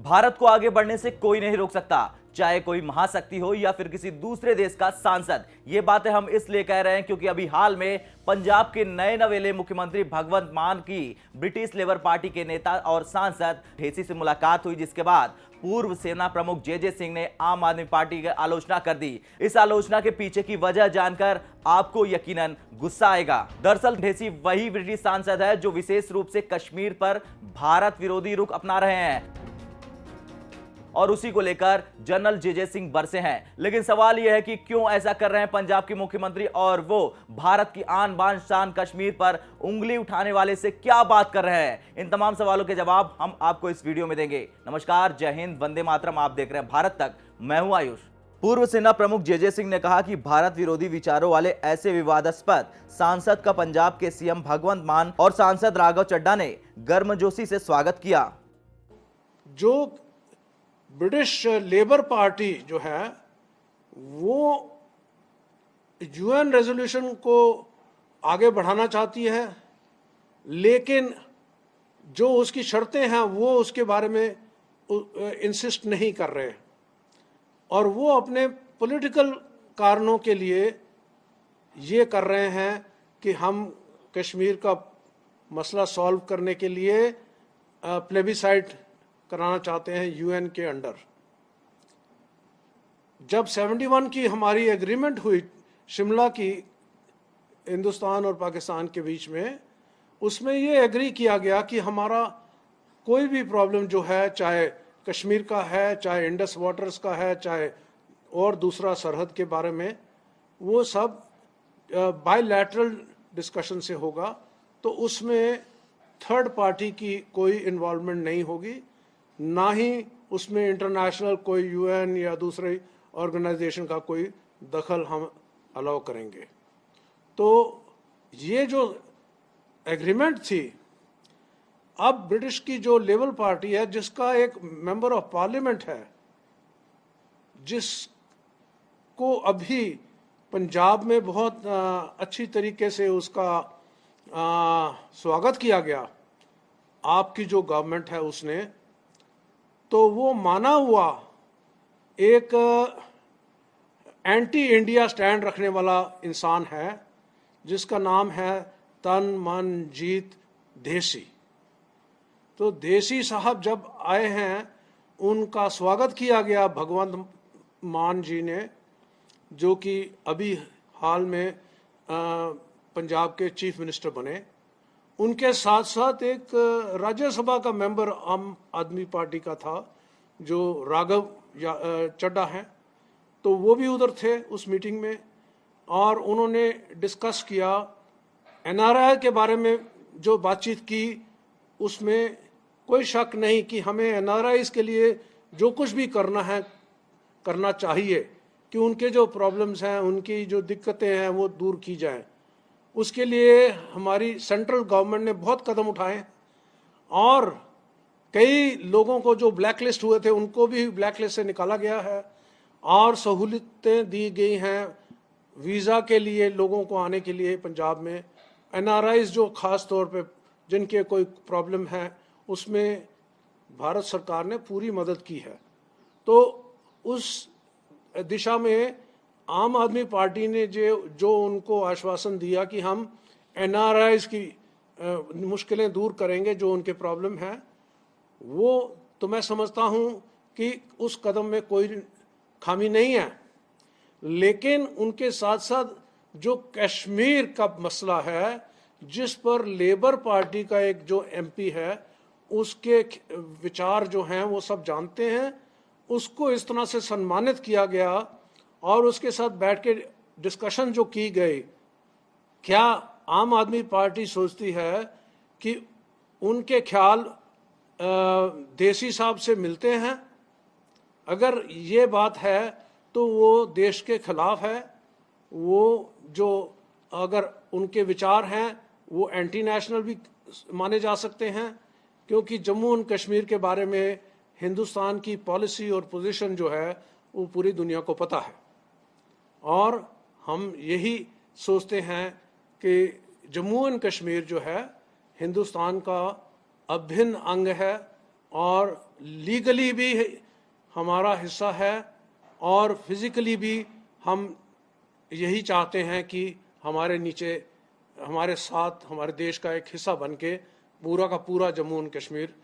भारत को आगे बढ़ने से कोई नहीं रोक सकता, चाहे कोई महाशक्ति हो या फिर किसी दूसरे देश का सांसद। ये बातें हम इसलिए कह रहे हैं क्योंकि अभी हाल में पंजाब के नए नवेले मुख्यमंत्री भगवंत मान की ब्रिटिश लेबर पार्टी के नेता और सांसद ढेसी से मुलाकात हुई, जिसके बाद पूर्व सेना प्रमुख जे सिंह ने आम आदमी पार्टी की आलोचना कर दी। इस आलोचना के पीछे की वजह जानकर आपको यकीनन गुस्सा आएगा। दरअसल ढेसी वही ब्रिटिश सांसद है जो विशेष रूप से कश्मीर पर भारत विरोधी रुख अपना रहे हैं और उसी को लेकर जनरल जे सिंह बरसे हैं। लेकिन सवाल यह है कि क्यों ऐसा कर रहे हैं पंजाब के मुख्यमंत्री, और वो भारत की आन बान शान कश्मीर पर उंगली उठाने वाले से क्या बात कर रहे हैं। इन तमाम सवालों के जवाब हम आपको इस वीडियो में देंगे। नमस्कार, जय हिंद, वंदे मातरम। आप देख रहे हैं भारत तक, मैं हूं आयुष। पूर्व सेना प्रमुख जे सिंह ने कहा कि भारत विरोधी विचारों वाले ऐसे विवादास्पद सांसद का पंजाब के सीएम भगवंत मान और सांसद राघव चड्ढा ने गर्मजोशी से स्वागत किया। जो ब्रिटिश लेबर पार्टी जो है वो यूएन रेजोल्यूशन को आगे बढ़ाना चाहती है, लेकिन जो उसकी शर्तें हैं वो उसके बारे में इंसिस्ट नहीं कर रहे और वो अपने पॉलिटिकल कारणों के लिए ये कर रहे हैं कि हम कश्मीर का मसला सॉल्व करने के लिए प्लेबिसाइट कराना चाहते हैं यूएन के अंडर। जब 71 की हमारी एग्रीमेंट हुई शिमला की हिंदुस्तान और पाकिस्तान के बीच में, उसमें ये एग्री किया गया कि हमारा कोई भी प्रॉब्लम जो है, चाहे कश्मीर का है, चाहे इंडस वाटर्स का है, चाहे और दूसरा सरहद के बारे में, वो सब बायलैटरल डिस्कशन से होगा। तो उसमें थर्ड पार्टी की कोई इन्वॉल्वमेंट नहीं होगी, ना ही उसमें इंटरनेशनल कोई यूएन या दूसरे ऑर्गेनाइजेशन का कोई दखल हम अलाउ करेंगे। तो ये जो एग्रीमेंट थी, अब ब्रिटिश की जो लेबर पार्टी है, जिसका एक मेंबर ऑफ पार्लियामेंट है, जिसको अभी पंजाब में बहुत अच्छी तरीके से उसका स्वागत किया गया, आपकी जो गवर्नमेंट है उसने, तो वो माना हुआ एक एंटी इंडिया स्टैंड रखने वाला इंसान है, जिसका नाम है तन मन जीत ढेसी। तो ढेसी साहब जब आए हैं, उनका स्वागत किया गया भगवंत मान जी ने, जो कि अभी हाल में पंजाब के चीफ मिनिस्टर बने। उनके साथ साथ एक राज्यसभा का मेंबर आम आदमी पार्टी का था, जो राघव चड्ढा हैं, तो वो भी उधर थे उस मीटिंग में, और उन्होंने डिस्कस किया एनआरआई के बारे में। जो बातचीत की उसमें कोई शक नहीं कि हमें एनआरआई के लिए जो कुछ भी करना है करना चाहिए, कि उनके जो प्रॉब्लम्स हैं, उनकी जो दिक्कतें हैं वो दूर की जाएं। उसके लिए हमारी सेंट्रल गवर्नमेंट ने बहुत कदम उठाए और कई लोगों को जो ब्लैक लिस्ट हुए थे उनको भी ब्लैक लिस्ट से निकाला गया है, और सहूलियतें दी गई हैं वीज़ा के लिए लोगों को आने के लिए पंजाब में। एनआरआईज जो ख़ास तौर पे जिनके कोई प्रॉब्लम है, उसमें भारत सरकार ने पूरी मदद की है। तो उस दिशा में आम आदमी पार्टी ने जो उनको आश्वासन दिया कि हम एनआरआईज की मुश्किलें दूर करेंगे, जो उनके प्रॉब्लम है, वो तो मैं समझता हूँ कि उस कदम में कोई खामी नहीं है। लेकिन उनके साथ साथ जो कश्मीर का मसला है, जिस पर लेबर पार्टी का एक जो एमपी है, उसके विचार जो हैं वो सब जानते हैं, उसको इस तरह से सम्मानित किया गया और उसके साथ बैठ के डिस्कशन जो की गई। क्या आम आदमी पार्टी सोचती है कि उनके ख्याल ढेसी साहब से मिलते हैं? अगर ये बात है तो वो देश के खिलाफ है। वो जो अगर उनके विचार हैं वो एंटी नेशनल भी माने जा सकते हैं, क्योंकि जम्मू एंड कश्मीर के बारे में हिंदुस्तान की पॉलिसी और पोजीशन जो है वो पूरी दुनिया को पता है। और हम यही सोचते हैं कि जम्मू एंड कश्मीर जो है हिंदुस्तान का अभिन्न अंग है और लीगली भी हमारा हिस्सा है और फिजिकली भी हम यही चाहते हैं कि हमारे नीचे, हमारे साथ हमारे देश का एक हिस्सा बन के पूरा का पूरा जम्मू एंड कश्मीर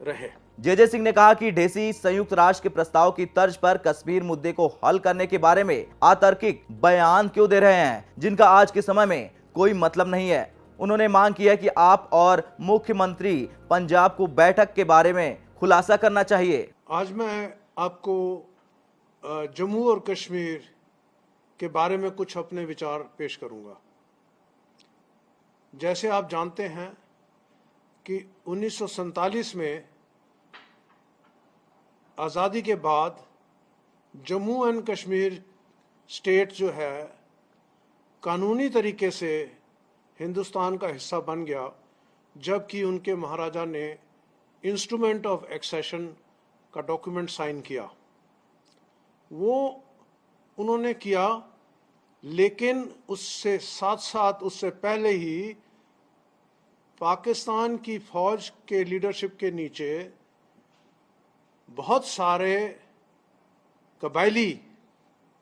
रहे। जे सिंह ने कहा कि ढेसी संयुक्त राष्ट्र के प्रस्ताव की तर्ज पर कश्मीर मुद्दे को हल करने के बारे में अतार्किक बयान क्यों दे रहे हैं, जिनका आज के समय में कोई मतलब नहीं है। उन्होंने मांग की है कि आप और मुख्यमंत्री पंजाब को बैठक के बारे में खुलासा करना चाहिए। आज मैं आपको जम्मू और कश्मीर के बारे में कुछ अपने विचार पेश करूंगा। जैसे आप जानते हैं कि 1947 में आज़ादी के बाद जम्मू एंड कश्मीर स्टेट जो है कानूनी तरीके से हिंदुस्तान का हिस्सा बन गया, जबकि उनके महाराजा ने इंस्ट्रूमेंट ऑफ एक्सेशन का डॉक्यूमेंट साइन किया। वो उन्होंने किया, लेकिन उससे साथ साथ उससे पहले ही पाकिस्तान की फौज के लीडरशिप के नीचे बहुत सारे कबायली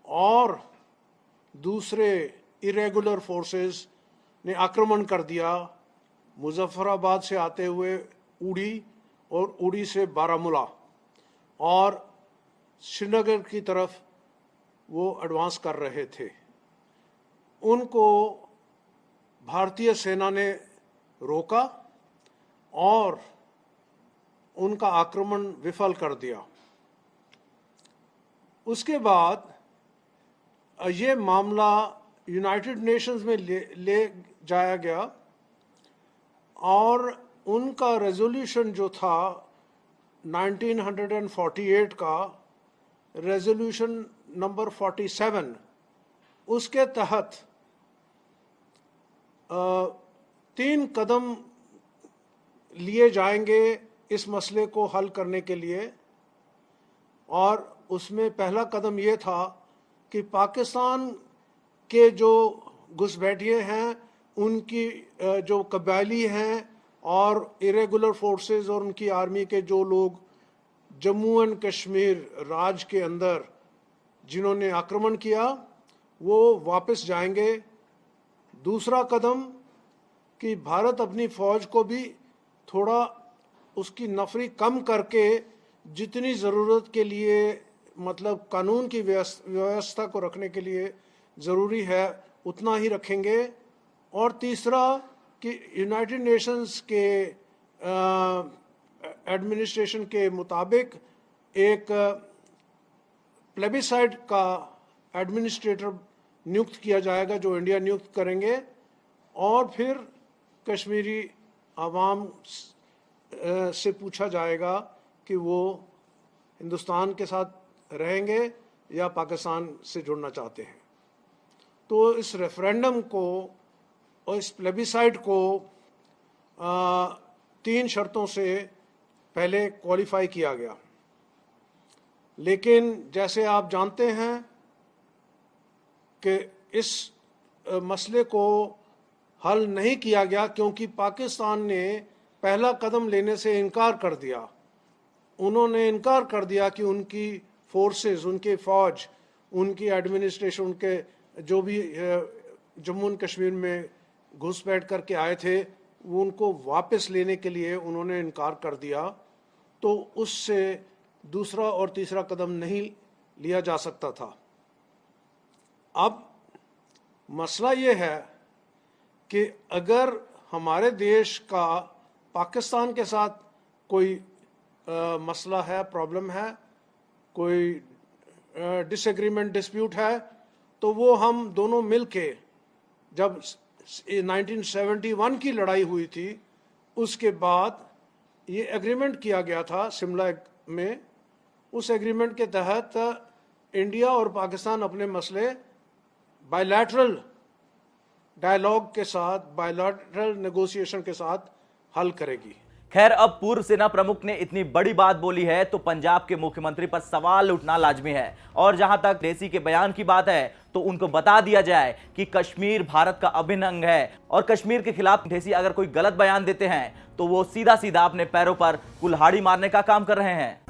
और दूसरे इरेगुलर फोर्सेस ने आक्रमण कर दिया। मुजफ्फराबाद से आते हुए उड़ी और उड़ी से बारामूला और श्रीनगर की तरफ वो एडवांस कर रहे थे। उनको भारतीय सेना ने रोका और उनका आक्रमण विफल कर दिया। उसके बाद ये मामला यूनाइटेड नेशंस में ले जाया गया और उनका रेजोल्यूशन जो था 1948 का रेजोल्यूशन नंबर 47, उसके तहत 3 कदम लिए जाएंगे इस मसले को हल करने के लिए। और उसमें पहला कदम ये था कि पाकिस्तान के जो घुसपैठिए हैं, उनकी जो कबायली हैं और इरेगुलर फोर्सेस और उनकी आर्मी के जो लोग जम्मू एंड कश्मीर राज्य के अंदर जिन्होंने आक्रमण किया, वो वापस जाएंगे। दूसरा कदम कि भारत अपनी फौज को भी थोड़ा उसकी नफरी कम करके जितनी ज़रूरत के लिए, मतलब कानून की व्यवस्था को रखने के लिए ज़रूरी है, उतना ही रखेंगे। और तीसरा कि यूनाइटेड नेशंस के एडमिनिस्ट्रेशन के मुताबिक एक प्लेबिसाइड का एडमिनिस्ट्रेटर नियुक्त किया जाएगा, जो इंडिया नियुक्त करेंगे, और फिर कश्मीरी आवाम से पूछा जाएगा कि वो हिंदुस्तान के साथ रहेंगे या पाकिस्तान से जुड़ना चाहते हैं। तो इस रेफरेंडम को और इस प्लेबिसाइड को 3 शर्तों से पहले क्वालिफाई किया गया। लेकिन जैसे आप जानते हैं कि इस मसले को हल नहीं किया गया, क्योंकि पाकिस्तान ने पहला कदम लेने से इनकार कर दिया। उन्होंने इनकार कर दिया कि उनकी फोर्सेस, उनके फौज, उनकी एडमिनिस्ट्रेशन, उनके जो भी जम्मू एंड कश्मीर में घुसपैठ करके आए थे, वो उनको वापस लेने के लिए उन्होंने इनकार कर दिया। तो उससे दूसरा और तीसरा कदम नहीं लिया जा सकता था। अब मसला ये है कि अगर हमारे देश का पाकिस्तान के साथ कोई मसला है, प्रॉब्लम है, कोई डिसएग्रीमेंट, डिस्प्यूट है, तो वो हम दोनों मिलके, जब 1971 की लड़ाई हुई थी, उसके बाद ये एग्रीमेंट किया गया था शिमला में। उस एग्रीमेंट के तहत इंडिया और पाकिस्तान अपने मसले बायलैटरल डायलॉग के साथ, बायलैटरल नेगोशिएशन के साथ हल करेगी। खैर, अब पूर्व सेना प्रमुख ने इतनी बड़ी बात बोली है तो पंजाब के मुख्यमंत्री पर सवाल उठना लाजमी है। और जहां तक ढेसी के बयान की बात है तो उनको बता दिया जाए कि कश्मीर भारत का अभिन्न अंग है और कश्मीर के खिलाफ ढेसी अगर कोई गलत बयान देते हैं तो वो सीधा सीधा अपने पैरों पर कुल्हाड़ी मारने का काम कर रहे हैं।